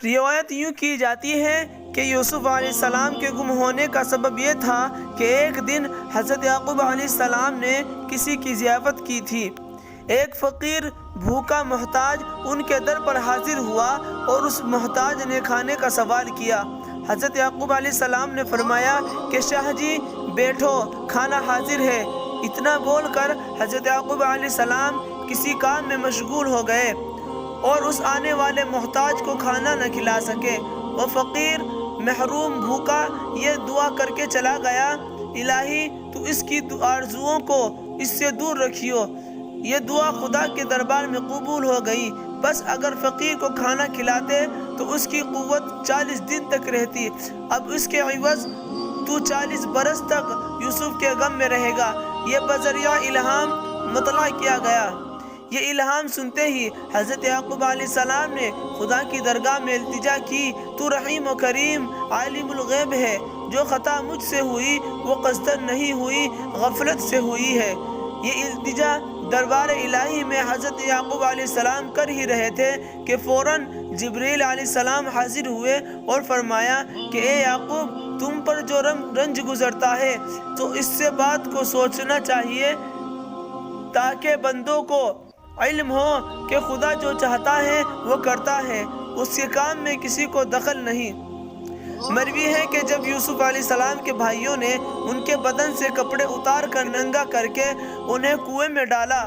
روایت یوں کی جاتی ہے کہ یوسف علیہ السلام کے گم ہونے کا سبب یہ تھا کہ ایک دن حضرت یعقوب علیہ السلام نے کسی کی ضیافت کی تھی۔ ایک فقیر بھوکا محتاج ان کے در پر حاضر ہوا اور اس محتاج نے کھانے کا سوال کیا۔ حضرت یعقوب علیہ السلام نے فرمایا کہ شاہ جی بیٹھو، کھانا حاضر ہے۔ اتنا بول کر حضرت یعقوب علیہ السلام کسی کام میں مشغول ہو گئے اور اس آنے والے محتاج کو کھانا نہ کھلا سکے۔ وہ فقیر محروم بھوکا یہ دعا کر کے چلا گیا، الہی تو اس کی آرزوؤں کو اس سے دور رکھیو۔ یہ دعا خدا کے دربار میں قبول ہو گئی۔ بس اگر فقیر کو کھانا کھلاتے تو اس کی قوت 40 دن تک رہتی۔ اب اس کے عوض تو 40 برس تک یوسف کے غم میں رہے گا۔ یہ بذریعہ الہام مطلع کیا گیا۔ یہ الہام سنتے ہی حضرت یعقوب علیہ السلام نے خدا کی درگاہ میں التجا کی، تو رحیم و کریم عالم الغیب ہے، جو خطا مجھ سے ہوئی وہ قصدن نہیں ہوئی، غفلت سے ہوئی ہے۔ یہ التجا دربار الہی میں حضرت یعقوب علیہ السلام کر ہی رہے تھے کہ فوراً جبریل علیہ السلام حاضر ہوئے اور فرمایا کہ اے یعقوب، تم پر جو رنج گزرتا ہے تو اس سے بات کو سوچنا چاہیے تاکہ بندوں کو علم ہو کہ خدا جو چاہتا ہے وہ کرتا ہے، اس کے کام میں کسی کو دخل نہیں۔ مروی ہے کہ جب یوسف علیہ السلام کے بھائیوں نے ان کے بدن سے کپڑے اتار کر ننگا کر کے انہیں کنویں میں ڈالا،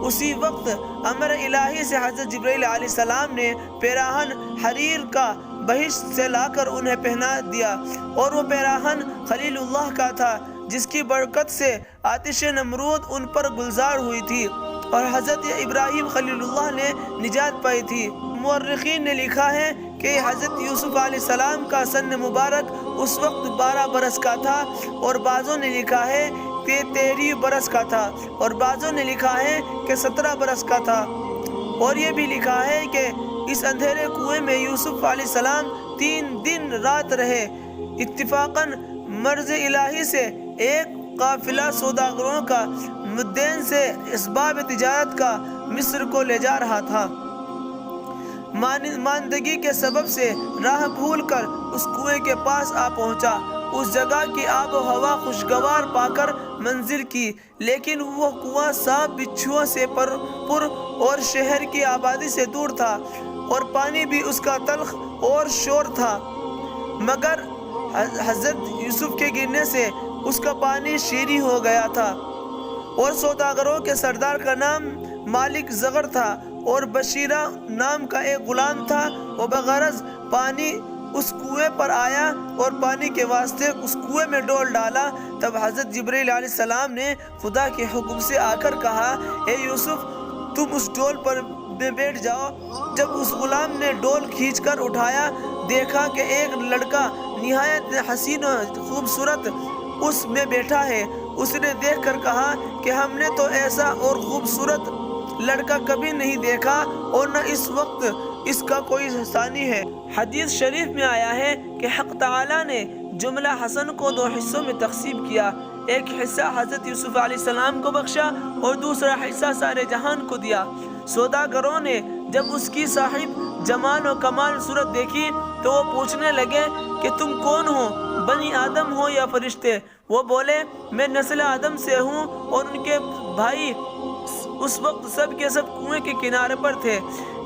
اسی وقت امر الہی سے حضرت جبرائیل علیہ السلام نے پیراہن حریر کا بہشت سے لا کر انہیں پہنا دیا، اور وہ پیراہن خلیل اللہ کا تھا، جس کی برکت سے آتش نمرود ان پر گلزار ہوئی تھی اور حضرت ابراہیم خلیل اللہ نے نجات پائی تھی۔ مورخین نے لکھا ہے کہ حضرت یوسف علیہ السلام کا سن مبارک اس وقت 12 برس کا تھا، اور بعضوں نے لکھا ہے کہ 13 برس کا تھا، اور بعضوں نے لکھا ہے کہ 17 برس کا تھا، اور یہ بھی لکھا ہے کہ اس اندھیرے کنویں میں یوسف علیہ السلام 3 دن رات رہے۔ اتفاقاً مرض الہی سے ایک قافلہ سوداگروں کا مدین سے اسباب تجارت کا مصر کو لے جا رہا تھا۔ ماندگی کے سبب سے راہ بھول کر اس کنویں کے پاس آ پہنچا۔ اس جگہ کی آب و ہوا خوشگوار پا کر منزل کی، لیکن وہ کنواں سانپ بچھوؤں سے پر اور شہر کی آبادی سے دور تھا، اور پانی بھی اس کا تلخ اور شور تھا، مگر حضرت یوسف کے گرنے سے اس کا پانی شیریں ہو گیا تھا۔ اور سوداگروں کے سردار کا نام مالک زغر تھا، اور بشیرہ نام کا ایک غلام تھا۔ وہ بغرض پانی اس کنویں پر آیا اور پانی کے واسطے اس کنویں میں ڈول ڈالا۔ تب حضرت جبرائیل علیہ السلام نے خدا کے حکم سے آ کر کہا، اے یوسف، تم اس ڈول پر بیٹھ جاؤ۔ جب اس غلام نے ڈول کھینچ کر اٹھایا، دیکھا کہ ایک لڑکا نہایت حسین و خوبصورت اس میں بیٹھا ہے۔ اس نے دیکھ کر کہا کہ ہم نے تو ایسا اور خوبصورت لڑکا کبھی نہیں دیکھا، اور نہ اس وقت اس کا کوئی ثانی ہے۔ حدیث شریف میں آیا ہے کہ حق تعالیٰ نے جملہ حسن کو 2 حصوں میں تقسیم کیا۔ ایک حصہ حضرت یوسف علیہ السلام کو بخشا اور دوسرا حصہ سارے جہان کو دیا۔ سوداگروں نے جب اس کی صاحب جمال و کمال صورت دیکھی تو وہ پوچھنے لگے کہ تم کون ہو، بنی آدم ہو یا فرشتے؟ وہ بولے، میں نسل آدم سے ہوں۔ اور ان کے بھائی اس وقت سب کے سب کنویں کے کنارے پر تھے۔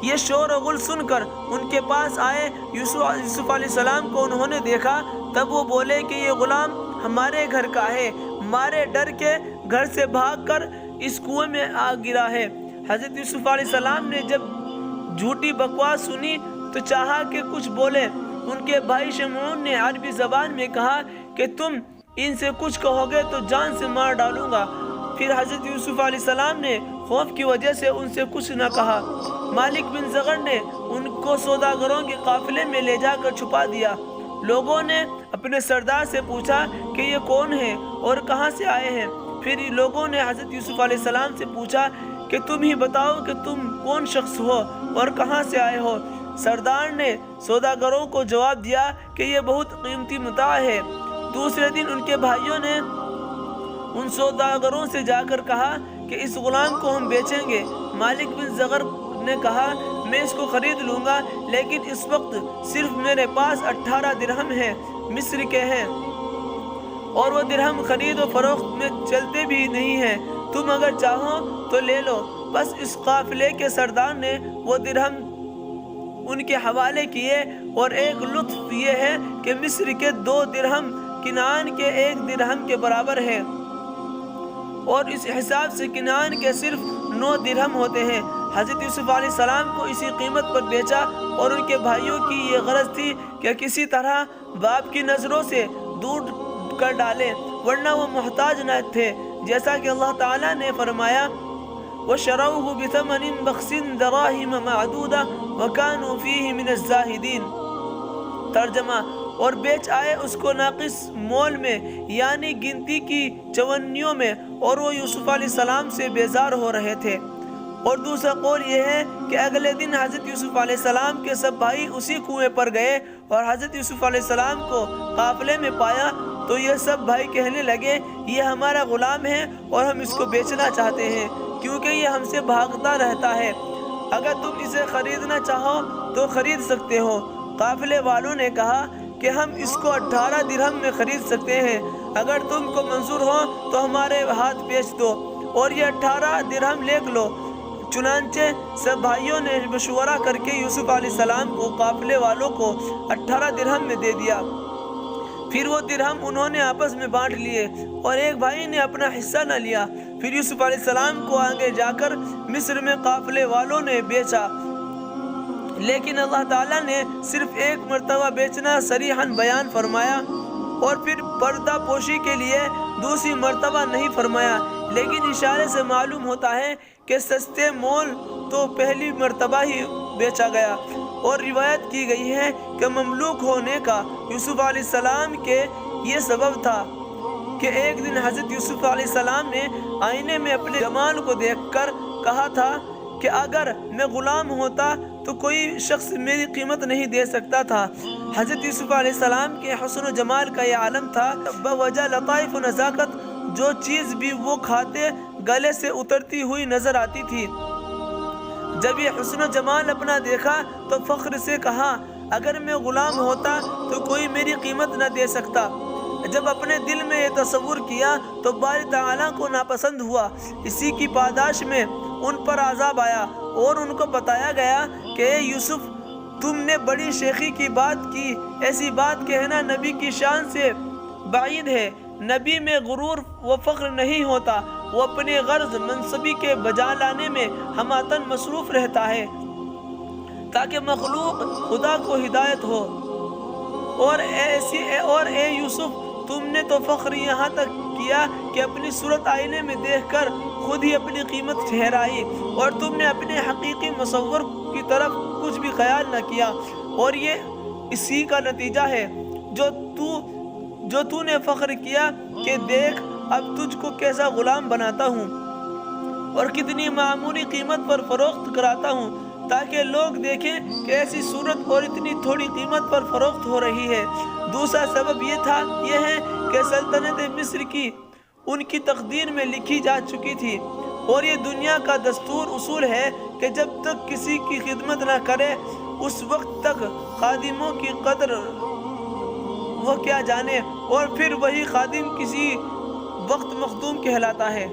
یہ شور و غل سن کر ان کے پاس آئے۔ یوسف علیہ السلام کو انہوں نے دیکھا، تب وہ بولے کہ یہ غلام ہمارے گھر کا ہے، مارے ڈر کے گھر سے بھاگ کر اس کنویں میں آ گرا ہے۔ حضرت یوسف علیہ السلام نے جب جھوٹی بکواس سنی تو چاہا کہ کچھ بولے۔ ان کے بھائی شمعون نے عربی زبان میں کہا کہ تم ان سے کچھ کہو گے تو جان سے مار ڈالوں گا۔ پھر حضرت یوسف علیہ السلام نے خوف کی وجہ سے ان سے کچھ نہ کہا۔ مالک بن زغر نے ان کو سوداگروں کے قافلے میں لے جا کر چھپا دیا۔ لوگوں نے اپنے سردار سے پوچھا کہ یہ کون ہیں اور کہاں سے آئے ہیں؟ پھر لوگوں نے حضرت یوسف علیہ السلام سے پوچھا کہ تم ہی بتاؤ کہ تم کون شخص ہو اور کہاں سے آئے ہو؟ سردار نے سوداگروں کو جواب دیا کہ یہ بہت قیمتی متاع ہے۔ دوسرے دن ان کے بھائیوں نے ان سوداگروں سے جا کر کہا کہ اس غلام کو ہم بیچیں گے۔ مالک بن زغر نے کہا، میں اس کو خرید لوں گا، لیکن اس وقت صرف میرے پاس 18 درہم ہیں، مصر کے ہیں، اور وہ درہم خرید و فروخت میں چلتے بھی نہیں ہیں، تم اگر چاہو تو لے لو۔ بس اس قافلے کے سردار نے وہ درہم ان کے حوالے کیے، اور ایک لطف یہ ہے کہ مصر کے 2 درہم کنعان کے 1 درہم کے برابر ہے، اور اس حساب سے کنعان کے صرف 9 درہم ہوتے ہیں۔ حضرت یوسف علیہ السلام کو اسی قیمت پر بیچا، اور ان کے بھائیوں کی یہ غرض تھی کہ کسی طرح باپ کی نظروں سے دور کر ڈالیں، ورنہ وہ محتاج نہ تھے، جیسا کہ اللہ تعالیٰ نے فرمایا وَشَرَوْهُ بِثَمَنٍ بَخْسٍ دَرَاهِمَ مَعْدُودَةٍ وَكَانُوا فِيهِ مِنَ الزَّاهِدِينَ۔ ترجمہ، اور بیچ آئے اس کو ناقص مول میں، یعنی گنتی کی چونیوں میں، اور وہ یوسف علیہ السلام سے بیزار ہو رہے تھے۔ اور دوسرا قول یہ ہے کہ اگلے دن حضرت یوسف علیہ السلام کے سب بھائی اسی کنویں پر گئے، اور حضرت یوسف علیہ السلام کو قافلے میں پایا تو یہ سب بھائی کہنے لگے، یہ ہمارا غلام ہے اور ہم اس کو بیچنا چاہتے ہیں، کیونکہ یہ ہم سے بھاگتا رہتا ہے، اگر تم اسے خریدنا چاہو تو خرید سکتے ہو۔ قافلے والوں نے کہا کہ ہم اس کو 18 درہم میں خرید سکتے ہیں، اگر تم کو منظور ہو تو ہمارے ہاتھ بیچ دو اور یہ 18 درہم لے لو۔ چنانچہ سب بھائیوں نے مشورہ کر کے یوسف علیہ السلام کو قافلے والوں کو 18 درہم میں دے دیا۔ پھر وہ درہم انہوں نے آپس میں بانٹ لیے، اور ایک بھائی نے اپنا حصہ نہ لیا۔ پھر یوسف علیہ السلام کو آگے جا کر مصر میں قافلے والوں نے بیچا، لیکن اللہ تعالیٰ نے صرف 1 مرتبہ بیچنا صریحاً بیان فرمایا، اور پھر پردہ پوشی کے لیے دوسری مرتبہ نہیں فرمایا، لیکن اشارے سے معلوم ہوتا ہے کہ سستے مول تو پہلی مرتبہ ہی بیچا گیا۔ اور روایت کی گئی ہے کہ مملوک ہونے کا یوسف علیہ السلام کے یہ سبب تھا کہ ایک دن حضرت یوسف علیہ السلام نے آئینے میں اپنے جمال کو دیکھ کر کہا تھا کہ اگر میں غلام ہوتا تو کوئی شخص میری قیمت نہیں دے سکتا تھا۔ حضرت یوسف علیہ السلام کے حسن و جمال کا یہ عالم تھا، بوجہ لطائف و نزاکت جو چیز بھی وہ کھاتے گلے سے اترتی ہوئی نظر آتی تھی۔ جب یہ حسن و جمال اپنا دیکھا تو فخر سے کہا، اگر میں غلام ہوتا تو کوئی میری قیمت نہ دے سکتا۔ جب اپنے دل میں یہ تصور کیا تو باری تعالیٰ کو ناپسند ہوا، اسی کی پاداش میں ان پر عذاب آیا، اور ان کو بتایا گیا کہ اے یوسف، تم نے بڑی شیخی کی بات کی، ایسی بات کہنا نبی کی شان سے بعید ہے۔ نبی میں غرور و فخر نہیں ہوتا، وہ اپنے غرض منصبی کے بجا لانے میں ہماتن مصروف رہتا ہے تاکہ مخلوق خدا کو ہدایت ہو۔ اور اے یوسف، تم نے تو فخر یہاں تک کیا کہ اپنی صورت آئینے میں دیکھ کر خود ہی اپنی قیمت ٹھہرائی، اور تم نے اپنے حقیقی مصور کی طرف کچھ بھی خیال نہ کیا، اور یہ اسی کا نتیجہ ہے جو تو نے فخر کیا کہ دیکھ اب تجھ کو کیسا غلام بناتا ہوں اور کتنی معمولی قیمت پر فروخت کراتا ہوں، تاکہ لوگ دیکھیں کہ ایسی صورت اور اتنی تھوڑی قیمت پر فروخت ہو رہی ہے۔ دوسرا سبب یہ ہے کہ سلطنت مصر کی ان کی تقدیر میں لکھی جا چکی تھی، اور یہ دنیا کا دستور اصول ہے کہ جب تک کسی کی خدمت نہ کرے اس وقت تک خادموں کی قدر وہ کیا جانے، اور پھر وہی خادم کسی وقت مخدوم کہلاتا ہے۔